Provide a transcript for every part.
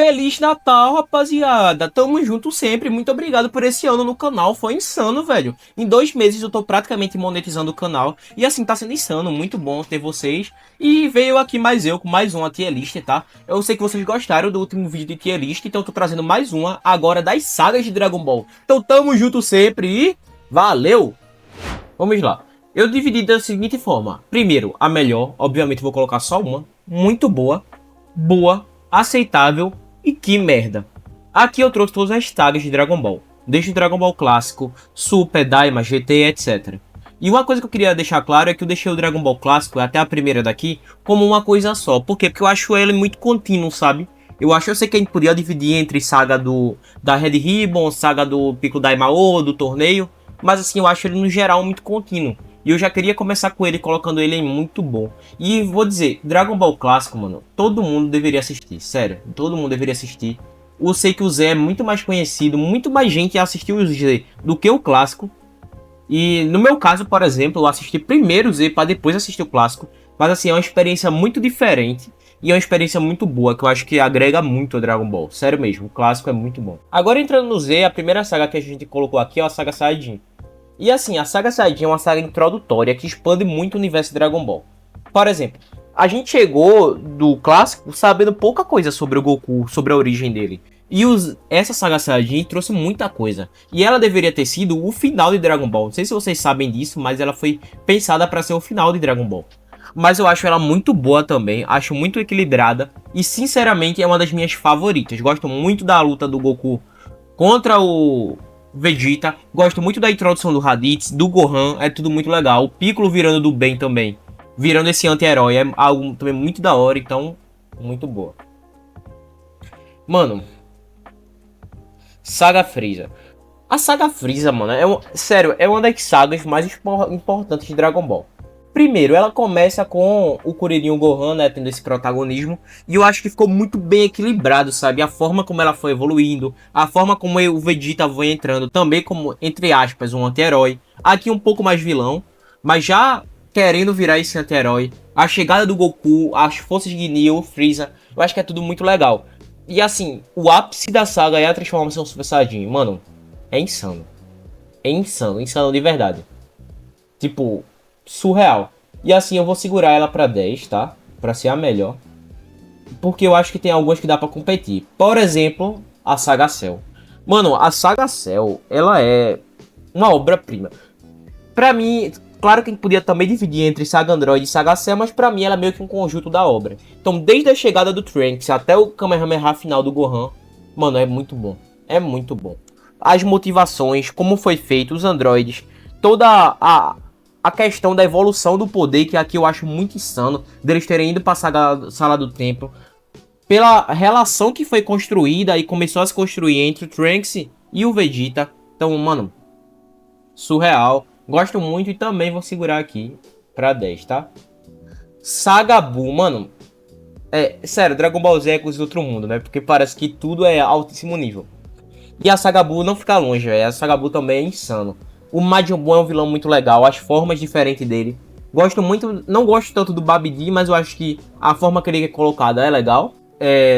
Feliz Natal, rapaziada. Tamo junto sempre. Muito obrigado por esse ano no canal. Foi insano, velho. Em 2 meses eu tô praticamente monetizando o canal. E assim, tá sendo insano. Muito bom ter vocês. E veio aqui mais eu com mais uma tier list, tá? Eu sei que vocês gostaram do último vídeo de tier list. Então eu tô trazendo mais uma agora das sagas de Dragon Ball. Então tamo junto sempre e valeu! Vamos lá. Eu dividi da seguinte forma. Primeiro, a melhor. Obviamente vou colocar só uma. Muito boa. Boa. Aceitável e que merda. Aqui eu trouxe todas as sagas de Dragon Ball, desde o Dragon Ball clássico, Super, Daima, GT, etc. E uma coisa que eu queria deixar claro é que eu deixei o Dragon Ball clássico, até a primeira daqui, como uma coisa só. Por quê? Porque eu acho ele muito contínuo, sabe? Eu sei que a gente podia dividir entre saga da Red Ribbon, saga do Piccolo Daimao, do torneio, mas assim, eu acho ele no geral muito contínuo. E eu já queria começar com ele, colocando ele em muito bom. E vou dizer, Dragon Ball clássico, mano, todo mundo deveria assistir. Sério, todo mundo deveria assistir. Eu sei que o Z é muito mais conhecido, muito mais gente assistiu o Z do que o clássico. E no meu caso, por exemplo, eu assisti primeiro o Z para depois assistir o clássico. Mas assim, é uma experiência muito diferente. E é uma experiência muito boa, que eu acho que agrega muito a Dragon Ball. Sério mesmo, o clássico é muito bom. Agora entrando no Z, a primeira saga que a gente colocou aqui é a saga Saiyajin. E assim, a saga Saiyajin é uma saga introdutória que expande muito o universo de Dragon Ball. Por exemplo, a gente chegou do clássico sabendo pouca coisa sobre o Goku, sobre a origem dele. E essa saga Saiyajin trouxe muita coisa. E ela deveria ter sido o final de Dragon Ball. Não sei se vocês sabem disso, mas ela foi pensada para ser o final de Dragon Ball. Mas eu acho ela muito boa também, acho muito equilibrada. E sinceramente é uma das minhas favoritas. Gosto muito da luta do Goku contra o Vegeta, gosto muito da introdução do Raditz, do Gohan, é tudo muito legal. O Piccolo virando do bem também, virando esse anti-herói, é algo também muito da hora, então, muito boa. Mano, Saga Frieza. A Saga Frieza, mano, sério, é uma das sagas mais importantes de Dragon Ball. Primeiro, ela começa com o Kuririn Gohan, né, tendo esse protagonismo. E eu acho que ficou muito bem equilibrado, sabe? A forma como ela foi evoluindo, a forma como o Vegeta foi entrando, também como, entre aspas, um anti-herói. Aqui um pouco mais vilão, mas já querendo virar esse anti-herói. A chegada do Goku, as forças de Ginyu, o Freeza, eu acho que é tudo muito legal. E assim, o ápice da saga é a transformação Super Saiyajin. Mano, é insano. É insano, insano de verdade. Tipo, surreal. E assim, eu vou segurar ela pra 10, tá? Pra ser a melhor. Porque eu acho que tem algumas que dá pra competir. Por exemplo, a Saga Cell. Mano, a Saga Cell, ela é uma obra-prima. Pra mim, claro que a gente podia também dividir entre Saga Android e Saga Cell, mas pra mim ela é meio que um conjunto da obra. Então, desde a chegada do Trunks até o Kamehameha final do Gohan, mano, é muito bom. É muito bom. As motivações, como foi feito, os androides, toda a questão da evolução do poder, que aqui eu acho muito insano, deles terem ido pra Sala do Tempo, pela relação que foi construída e começou a se construir entre o Trunks e o Vegeta. Então, mano, surreal. Gosto muito e também vou segurar aqui pra 10, tá? Saga Buu, mano, sério, Dragon Ball Z é coisa de outro mundo, né? Porque parece que tudo é altíssimo nível. E a Saga Buu não fica longe, velho. A Saga Buu também é insano. O Majin Buu é um vilão muito legal, as formas diferentes dele. Gosto muito, não gosto tanto do Babidi, mas eu acho que a forma que ele é colocada é legal.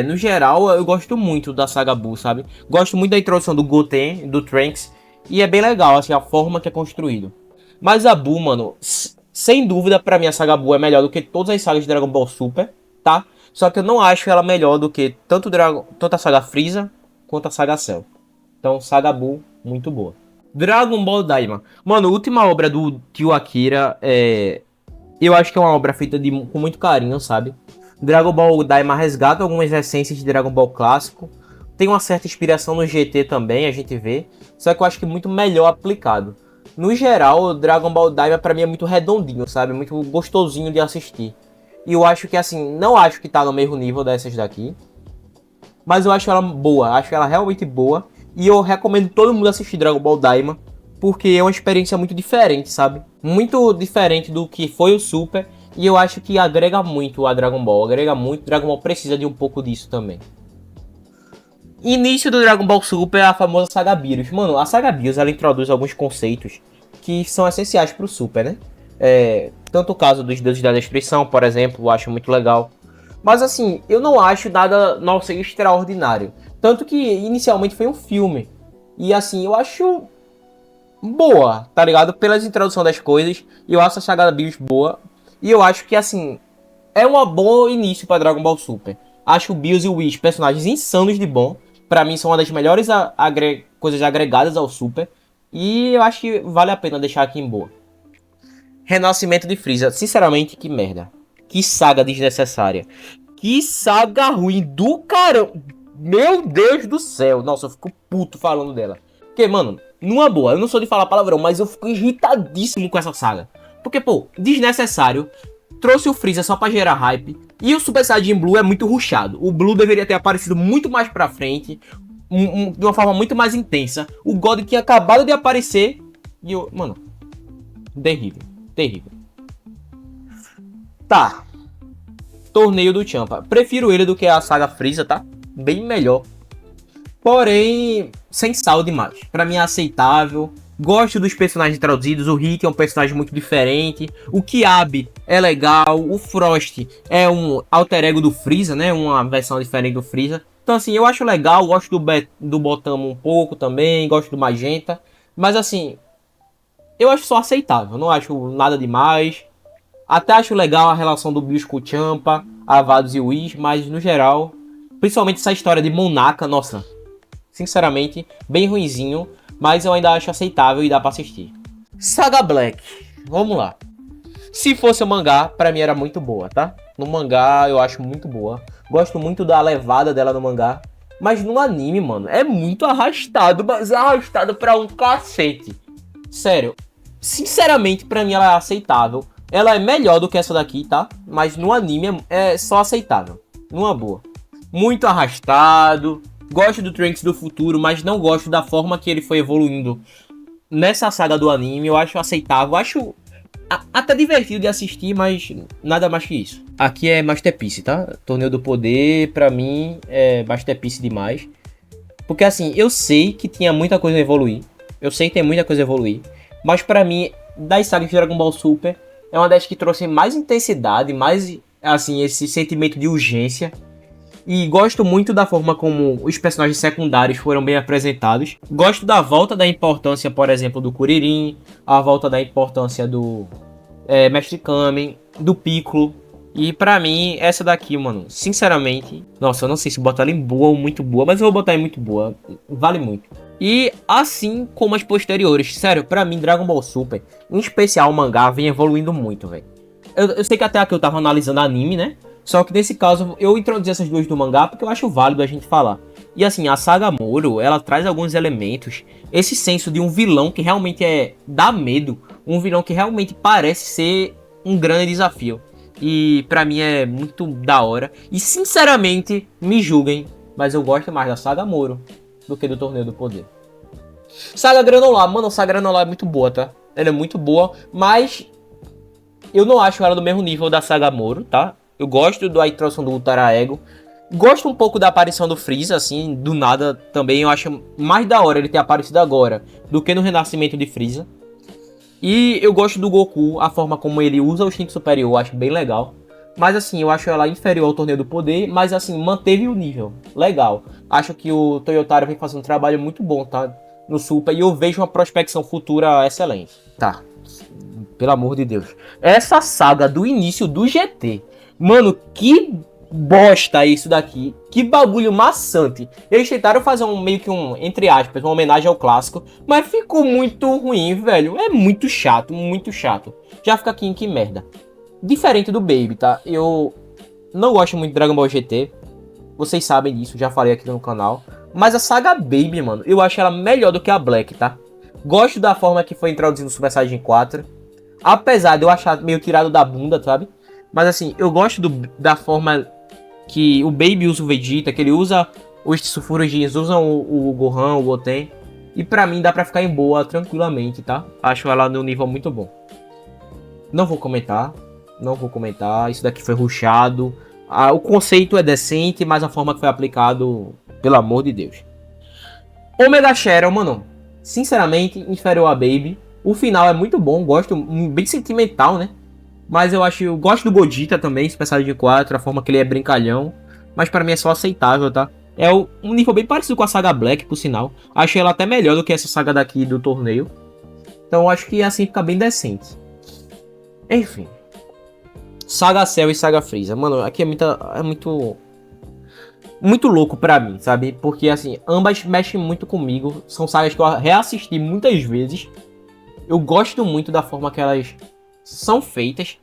No geral, eu gosto muito da Saga Buu, sabe? Gosto muito da introdução do Goten, do Trunks. E é bem legal, assim, a forma que é construído. Mas a Buu, mano, sem dúvida, pra mim a Saga Buu é melhor do que todas as sagas de Dragon Ball Super, tá? Só que eu não acho ela melhor do que tanto a Saga Frieza quanto a Saga Cell. Então, Saga Buu, muito boa. Dragon Ball Daima. Mano, a última obra do tio Akira eu acho que é uma obra feita com muito carinho, sabe? Dragon Ball Daima resgata algumas essências de Dragon Ball clássico. Tem uma certa inspiração no GT também, a gente vê. Só que eu acho que muito melhor aplicado. No geral, o Dragon Ball Daima pra mim é muito redondinho, sabe? Muito gostosinho de assistir. E eu acho que assim, não acho que tá no mesmo nível dessas daqui. Mas eu acho ela boa, acho ela realmente boa. E eu recomendo todo mundo assistir Dragon Ball Daima, porque é uma experiência muito diferente, sabe? Muito diferente do que foi o Super. E eu acho que agrega muito a Dragon Ball. Agrega muito, Dragon Ball precisa de um pouco disso também. Início do Dragon Ball Super é a famosa Saga Beerus. Mano, a Saga Beerus, ela introduz alguns conceitos que são essenciais pro Super, né? Tanto o caso dos deuses da destruição, por exemplo, eu acho muito legal. Mas assim, eu não acho nada, nossa, extraordinário. Tanto que inicialmente foi um filme. E assim, eu acho boa, tá ligado? Pelas introdução das coisas. E eu acho a saga da Bills boa. E eu acho que assim, é um bom início pra Dragon Ball Super. Acho o Bills e o Whis personagens insanos de bom. Pra mim são uma das melhores coisas agregadas ao Super. E eu acho que vale a pena deixar aqui em boa. Renascimento de Freeza. Sinceramente, que merda. Que saga desnecessária. Que saga ruim do caramba. Meu Deus do céu. Nossa, eu fico puto falando dela. Porque, mano, numa boa, eu não sou de falar palavrão, mas eu fico irritadíssimo com essa saga. Porque, pô, desnecessário. Trouxe o Freeza só pra gerar hype. E o Super Saiyajin Blue é muito rushado. O Blue deveria ter aparecido muito mais pra frente. De uma forma muito mais intensa. O God tinha acabado de aparecer. E eu. Mano. Terrível. Terrível. Tá. Torneio do Champa. Prefiro ele do que a saga Freeza, tá? Bem melhor. Porém, sem sal demais. Pra mim é aceitável. Gosto dos personagens traduzidos. O Hit é um personagem muito diferente. O Kiabe é legal. O Frost é um alter ego do Freeza, né? Uma versão diferente do Freeza. Então, assim, eu acho legal. Gosto do Botamo um pouco também. Gosto do Magenta. Mas, assim, eu acho só aceitável. Não acho nada demais. Até acho legal a relação do Bills com o Champa, Avados e Whis. Mas, no geral, principalmente essa história de Monaka, nossa... Sinceramente, bem ruinzinho, mas eu ainda acho aceitável e dá pra assistir. Saga Black, vamos lá. Se fosse o mangá, pra mim era muito boa, tá? No mangá eu acho muito boa. Gosto muito da levada dela no mangá. Mas no anime, mano, é muito arrastado, mas arrastado pra um cacete. Sério, sinceramente, pra mim ela é aceitável. Ela é melhor do que essa daqui, tá? Mas no anime é só aceitável. Numa boa. Muito arrastado. Gosto do Trunks do futuro, mas não gosto da forma que ele foi evoluindo nessa saga do anime. Eu acho aceitável, acho até divertido de assistir, mas nada mais que isso. Aqui é Masterpiece, tá? Torneio do Poder, pra mim, é Masterpiece demais. Porque assim, eu sei que tinha muita coisa a evoluir. Eu sei que tem muita coisa a evoluir. Mas pra mim, das sagas de Dragon Ball Super, é uma das que trouxe mais intensidade, mais, assim, esse sentimento de urgência. E gosto muito da forma como os personagens secundários foram bem apresentados. Gosto da volta da importância, por exemplo, do Kuririn. A volta da importância do Mestre Kami, do Piccolo. E pra mim, essa daqui, mano, sinceramente... Nossa, eu não sei se botar ela em boa ou muito boa, mas eu vou botar em muito boa. Vale muito. E assim como as posteriores. Sério, pra mim, Dragon Ball Super, em especial o mangá, vem evoluindo muito, velho. Eu sei que até aqui eu tava analisando anime, né? Só que nesse caso eu introduzi essas duas do mangá porque eu acho válido a gente falar. E assim, a saga Moro, ela traz alguns elementos. Esse senso de um vilão que realmente dá medo. Um vilão que realmente parece ser um grande desafio. E pra mim é muito da hora. E sinceramente, me julguem, mas eu gosto mais da saga Moro do que do Torneio do Poder. Saga Granular, mano, a saga Granular é muito boa, tá? Ela é muito boa, mas eu não acho ela do mesmo nível da saga Moro, tá? Eu gosto da introdução do Ultra Ego. Gosto um pouco da aparição do Freeza, assim, do nada também. Eu acho mais da hora ele ter aparecido agora do que no renascimento de Freeza. E eu gosto do Goku, a forma como ele usa o instinto superior, eu acho bem legal. Mas assim, eu acho ela inferior ao Torneio do Poder, mas assim, manteve o nível. Legal. Acho que o Toyotaro vem fazendo um trabalho muito bom, tá? No Super, e eu vejo uma prospecção futura excelente. Tá. Pelo amor de Deus. Essa saga do início do GT... Mano, que bosta isso daqui. Que bagulho maçante. Eles tentaram fazer meio que entre aspas, uma homenagem ao clássico. Mas ficou muito ruim, velho. É muito chato, muito chato. Já fica aqui em que merda. Diferente do Baby, tá? Eu não gosto muito de Dragon Ball GT. Vocês sabem disso, já falei aqui no canal. Mas a saga Baby, mano, eu acho ela melhor do que a Black, tá? Gosto da forma que foi introduzido no Super Saiyajin 4. Apesar de eu achar meio tirado da bunda, sabe? Mas assim, eu gosto da forma que o Baby usa o Vegeta, que ele usa os Sulfurujins, usam o Gohan, o Goten. E pra mim dá pra ficar em boa tranquilamente, tá? Acho ela no nível muito bom. Não vou comentar, isso daqui foi rushado. O conceito é decente, mas a forma que foi aplicado, pelo amor de Deus. Omega Shadow, mano, sinceramente, inferior a Baby. O final é muito bom, gosto, bem sentimental, né? Mas eu gosto do Gogeta também, Super Saiyajin 4, a forma que ele é brincalhão. Mas pra mim é só aceitável, tá? Um nível bem parecido com a saga Black, por sinal. Achei ela até melhor do que essa saga daqui do torneio. Então eu acho que assim fica bem decente. Enfim. Saga Cell e Saga Freeza. Mano, aqui é muito louco pra mim, sabe? Porque assim, ambas mexem muito comigo. São sagas que eu reassisti muitas vezes. Eu gosto muito da forma que elas são feitas.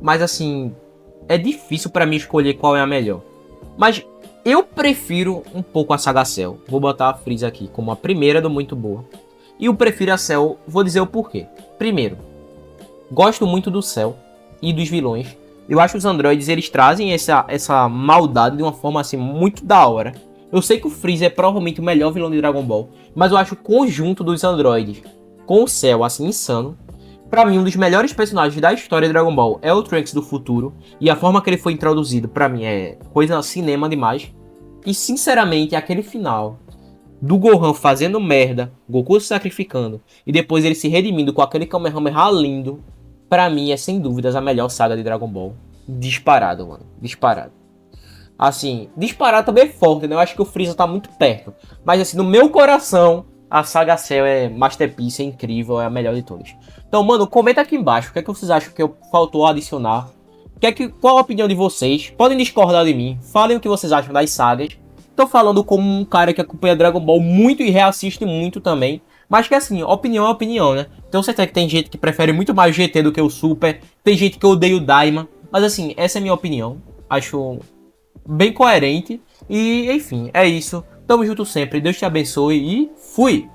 Mas assim, é difícil pra mim escolher qual é a melhor. Mas eu prefiro um pouco a saga Cell. Vou botar a Freeza aqui como a primeira do muito boa. E eu prefiro a Cell, vou dizer o porquê. Primeiro, gosto muito do Cell e dos vilões. Eu acho que os androides, eles trazem essa maldade de uma forma assim muito da hora. Eu sei que o Freeza é provavelmente o melhor vilão de Dragon Ball, mas eu acho o conjunto dos androides com o Cell assim insano. Pra mim, um dos melhores personagens da história de Dragon Ball é o Trunks do futuro. E a forma que ele foi introduzido, pra mim, é coisa cinema demais. E, sinceramente, aquele final do Gohan fazendo merda, Goku se sacrificando, e depois ele se redimindo com aquele Kamehameha lindo, pra mim, é sem dúvidas a melhor saga de Dragon Ball. Disparado, mano. Disparado. Assim, disparado também é forte, né? Eu acho que o Freeza tá muito perto. Mas, assim, no meu coração, a saga Cell é masterpiece, é incrível, é a melhor de todas. Então, mano, comenta aqui embaixo o que é que vocês acham que eu faltou adicionar. Qual a opinião de vocês? Podem discordar de mim. Falem o que vocês acham das sagas. Tô falando como um cara que acompanha Dragon Ball muito e reassiste muito também. Mas que assim, opinião é opinião, né? Tenho certeza que tem gente que prefere muito mais o GT do que o Super. Tem gente que odeia o Daima. Mas assim, essa é a minha opinião. Acho bem coerente. E enfim, é isso. Tamo junto sempre. Deus te abençoe e fui!